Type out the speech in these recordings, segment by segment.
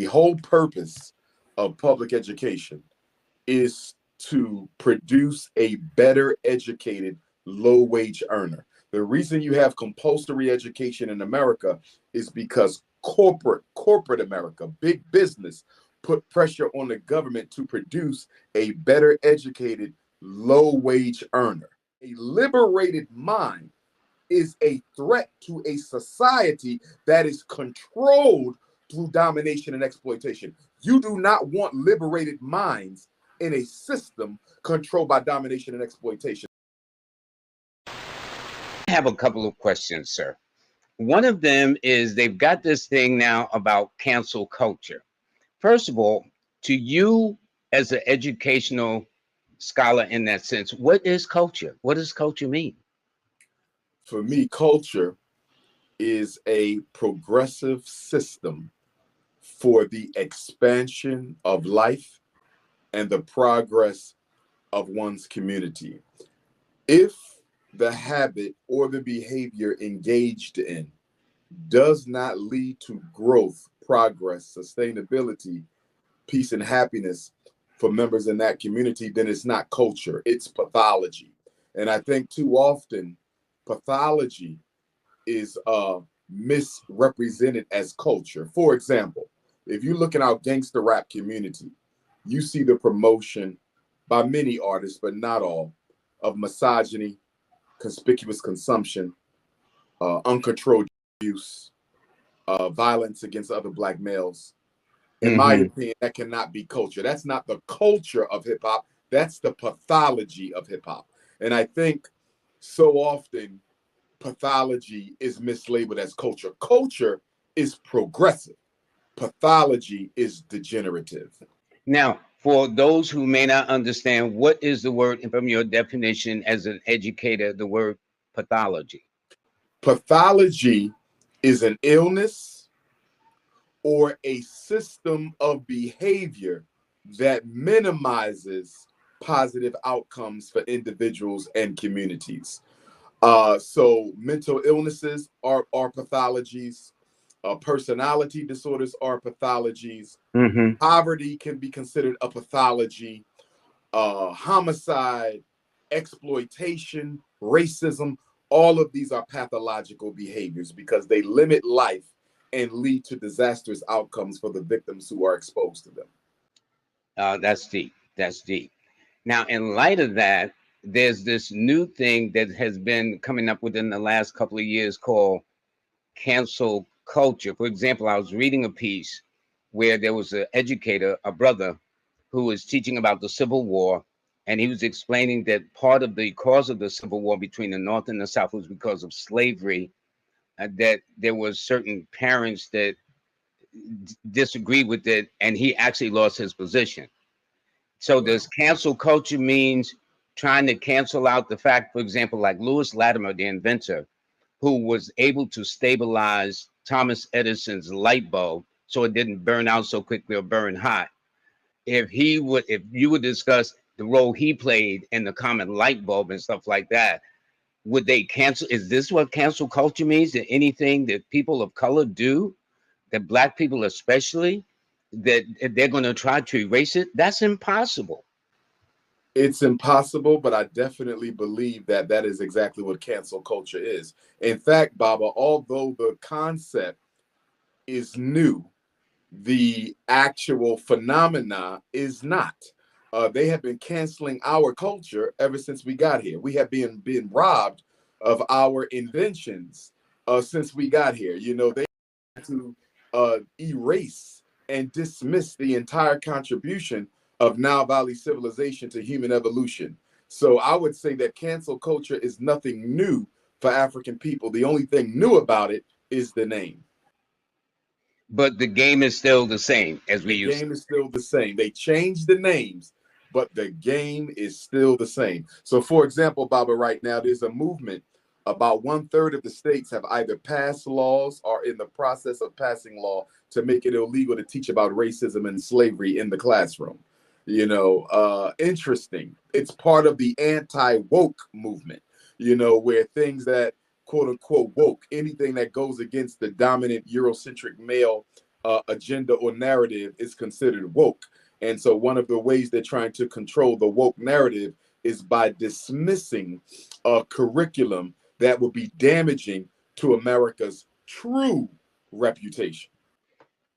whole purpose of public education is to produce a better educated, low-wage earner. The reason you have compulsory education in America is because corporate America, big business, put pressure on the government to produce a better educated, low-wage earner. A liberated mind is a threat to a society that is controlled through domination and exploitation. You do not want liberated minds in a system controlled by domination and exploitation. I have a couple of questions, sir. One of them is they've got this thing now about cancel culture. First of all, to you as an educational scholar in that sense, what is culture? What does culture mean? For me, culture is a progressive system for the expansion of life and the progress of one's community. If the habit or the behavior engaged in does not lead to growth, progress, sustainability, peace, and happiness for members in that community, then it's not culture, it's pathology. And I think too often pathology is misrepresented as culture. For example, if you look in our gangster rap community, you see the promotion by many artists, but not all, of misogyny, conspicuous consumption, uncontrolled use, violence against other Black males. In my opinion, that cannot be culture. That's not the culture of hip hop. That's the pathology of hip hop. And I think so often pathology is mislabeled as culture. Culture is progressive. Pathology is degenerative. Now, for those who may not understand, what is the word from your definition as an educator, the word pathology? Pathology is an illness or a system of behavior that minimizes positive outcomes for individuals and communities. So mental illnesses are pathologies. Personality disorders are pathologies. Poverty can be considered a pathology. Homicide, exploitation, racism, all of these are pathological behaviors because they limit life and lead to disastrous outcomes for the victims who are exposed to them. That's deep. That's deep. Now, in light of that, there's this new thing that has been coming up within the last couple of years called cancel culture. For example, I was reading a piece where there was an educator, a brother, who was teaching about the Civil War, and he was explaining that part of the cause of the Civil War between the North and the South was because of slavery, that there was certain parents that disagreed with it, and he actually lost his position. So does cancel culture means trying to cancel out the fact, for example, like Lewis Latimer, the inventor, who was able to stabilize Thomas Edison's light bulb so it didn't burn out so quickly or burn hot. If you would discuss the role he played in the common light bulb and stuff like that, would they cancel? Is this what cancel culture means? That anything that people of color do, that Black people especially, that they're going to try to erase it? That's impossible. It's impossible, but I definitely believe that that is exactly what cancel culture is. In fact, Baba, although the concept is new, the actual phenomena is not. They have been canceling our culture ever since we got here. We have been robbed of our inventions since we got here. You know, they had to erase and dismiss the entire contribution of Nile Valley civilization to human evolution. So I would say that cancel culture is nothing new for African people. The only thing new about it is the name. But the game is still the same as we used. The game is still the same. They changed the names, but the game is still the same. So, for example, Baba, right now there's a movement. About 1/3 of the states have either passed laws or in the process of passing law to make it illegal to teach about racism and slavery in the classroom. You know, interesting. It's part of the anti-woke movement, you know, where things that quote unquote woke, anything that goes against the dominant Eurocentric male agenda or narrative is considered woke. And so one of the ways they're trying to control the woke narrative is by dismissing a curriculum that would be damaging to America's true reputation.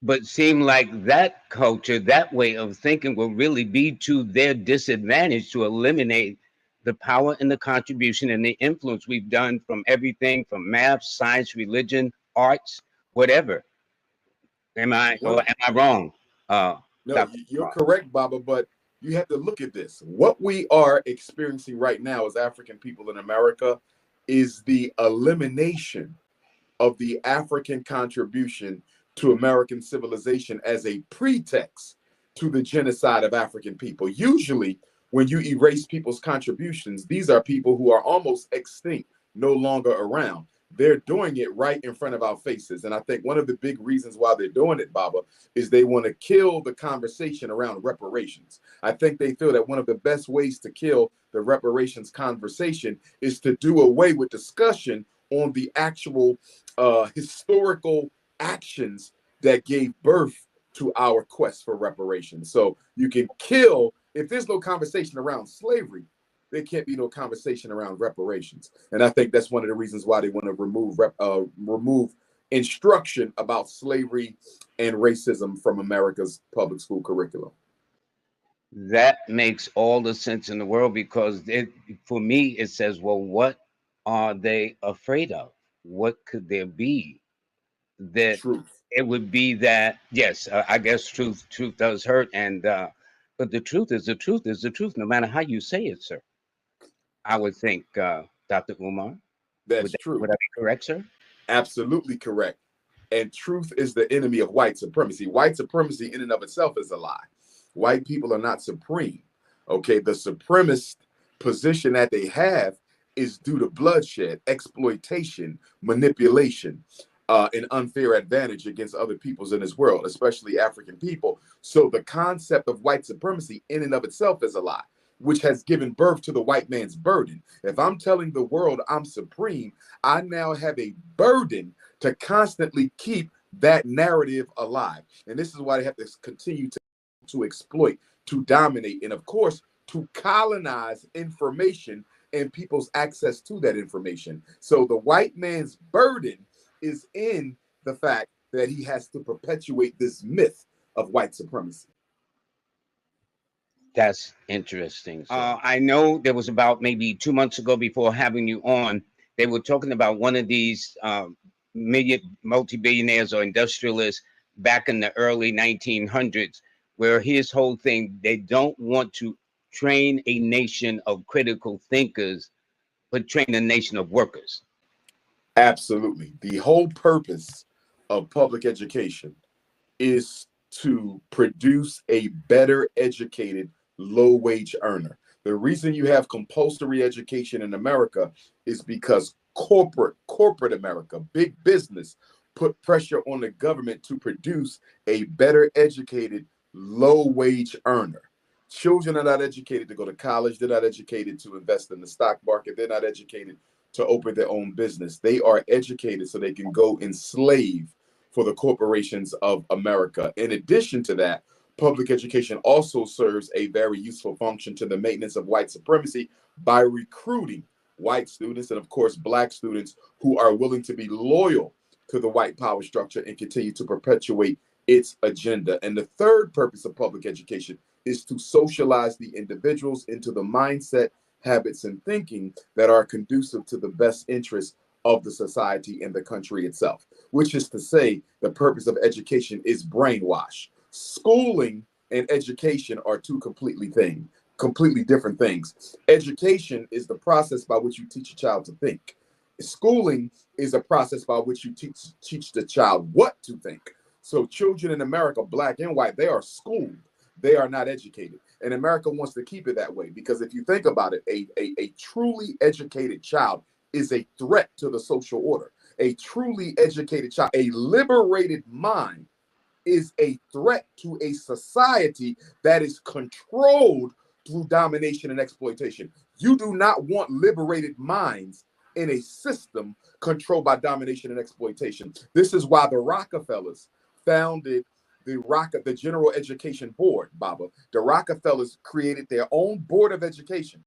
But seem like that culture, that way of thinking will really be to their disadvantage to eliminate the power and the contribution and the influence we've done from everything from math, science, religion, arts, whatever. Am I One, or am I wrong, no, Dr. you're Umar? correct, Baba, but you have to look at this. What we are experiencing right now as African people in America is the elimination of the African contribution to American civilization as a pretext to the genocide of African people. Usually, when you erase people's contributions, these are people who are almost extinct, no longer around. They're doing it right in front of our faces. And I think one of the big reasons why they're doing it, Baba, is they want to kill the conversation around reparations. I think they feel that one of the best ways to kill the reparations conversation is to do away with discussion on the actual historical actions that gave birth to our quest for reparations. So you can kill, if there's no conversation around slavery, there can't be no conversation around reparations. And I think that's one of the reasons why they want to remove instruction about slavery and racism from America's public school curriculum. That makes all the sense in the world because for me, it says, well, what are they afraid of? What could there be that Truth. it would be that, yes, I guess truth does hurt. And, but the truth is the truth is the truth, no matter how you say it, sir. I would think, Dr. Umar, That's true. would I be correct, sir? Absolutely correct. And truth is the enemy of white supremacy. White supremacy in and of itself is a lie. White people are not supreme. Okay, the supremacist position that they have is due to bloodshed, exploitation, manipulation, an unfair advantage against other peoples in this world, especially African people. So the concept of white supremacy in and of itself is a lie, which has given birth to the white man's burden. If I'm telling the world I'm supreme, I now have a burden to constantly keep that narrative alive. And this is why they have to continue to exploit, to dominate, and of course, to colonize information and people's access to that information. So the white man's burden is in the fact that he has to perpetuate this myth of white supremacy. That's interesting. I know there was about maybe 2 months ago before having you on, they were talking about one of these multi-billionaires or industrialists back in the early 1900s, where his whole thing, they don't want to train a nation of critical thinkers, but train a nation of workers. Absolutely. The whole purpose of public education is to produce a better educated low wage earner. The reason you have compulsory education in America is because corporate America, big business, put pressure on the government to produce a better educated low wage earner. Children are not educated to go to college. They're not educated to invest in the stock market. They're not educated to open their own business. They are educated so they can go enslave for the corporations of America. In addition to that, public education also serves a very useful function to the maintenance of white supremacy by recruiting white students and, of course, black students who are willing to be loyal to the white power structure and continue to perpetuate its agenda. And the third purpose of public education is to socialize the individuals into the mindset, habits, and thinking that are conducive to the best interests of the society and the country itself, which is to say, the purpose of education is brainwash. Schooling and education are two completely different things. Education is the process by which you teach a child to think. Schooling is a process by which you teach the child what to think. So children in America, black and white, they are schooled. They are not educated. And America wants to keep it that way because if you think about it, a truly educated child is a threat to the social order. A truly educated child, a liberated mind is a threat to a society that is controlled through domination and exploitation. You do not want liberated minds in a system controlled by domination and exploitation. This is why the Rockefellers founded the General Education Board, Baba. The Rockefellers created their own board of education,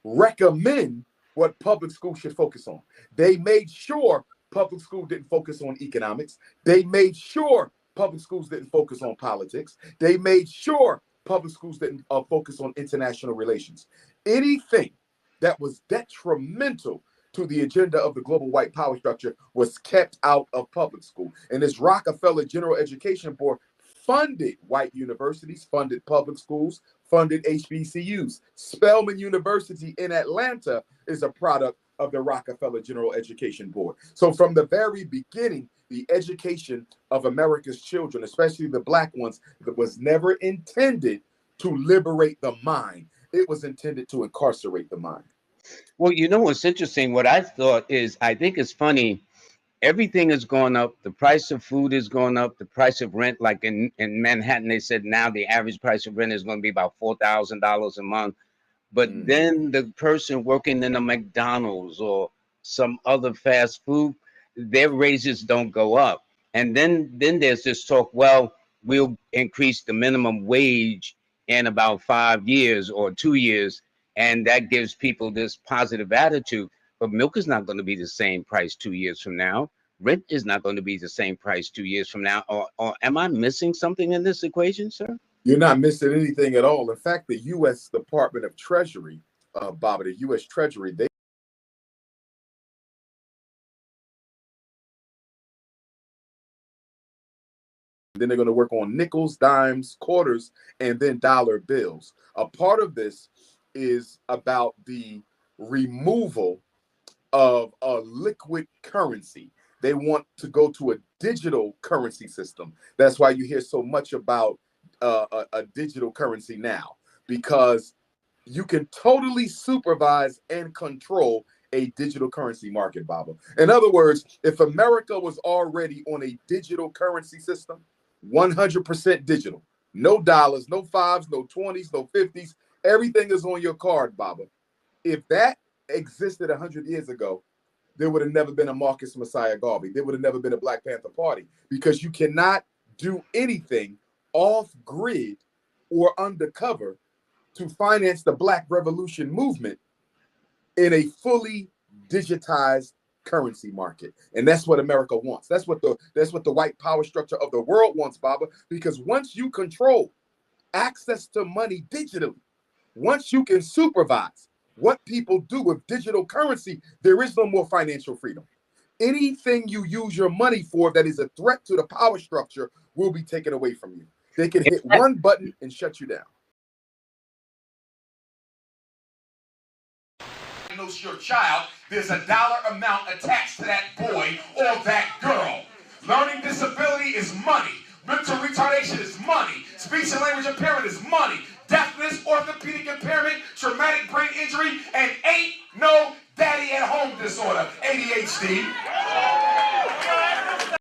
recommend what public school should focus on. They made sure public school didn't focus on economics. They made sure public schools didn't focus on politics. They made sure public schools didn't focus on international relations. Anything that was detrimental to the agenda of the global white power structure was kept out of public school. And this Rockefeller General Education Board funded white universities, funded public schools, funded HBCUs. Spelman University in Atlanta is a product of the Rockefeller General Education Board. So from the very beginning, the education of America's children, especially the Black ones, was never intended to liberate the mind. It was intended to incarcerate the mind. Well, you know what's interesting? What I thought is, I think it's funny. Everything is going up. The price of food is going up. The price of rent, like in Manhattan, they said now the average price of rent is going to be about $4,000 a month. But then the person working in a McDonald's or some other fast food, their raises don't go up. And then there's this talk, well, we'll increase the minimum wage in about 5 years or 2 years, and that gives people this positive attitude. But milk is not going to be the same price 2 years from now. Rent is not going to be the same price 2 years from now. Or am I missing something in this equation, sir? You're not missing anything at all. In fact, the U.S. Department of Treasury, Bobby, the U.S. Treasury, then they're going to work on nickels, dimes, quarters, and then dollar bills. A part of this is about the removal of a liquid currency. They want to go to a digital currency system. That's why you hear so much about a digital currency now, because you can totally supervise and control a digital currency market, Baba. In other words, if America was already on a digital currency system, 100% digital, no dollars, no fives, no 20s, no 50s, everything is on your card, Baba. If that existed 100 years ago, there would have never been a Marcus Messiah Garvey. There would have never been a Black Panther Party, because you cannot do anything off grid or undercover to finance the Black Revolution movement in a fully digitized currency market. And that's what America wants. That's what the white power structure of the world wants, Baba, because once you control access to money digitally, once you can supervise what people do with digital currency, there is no more financial freedom. Anything you use your money for that is a threat to the power structure will be taken away from you. They can hit one button and shut you down. Your child, there's a dollar amount attached to that boy or that girl. Learning disability is money. Mental retardation is money. Speech and language impairment is money. Deafness, orthopedic impairment, traumatic brain injury, and ain't no daddy at home disorder, ADHD.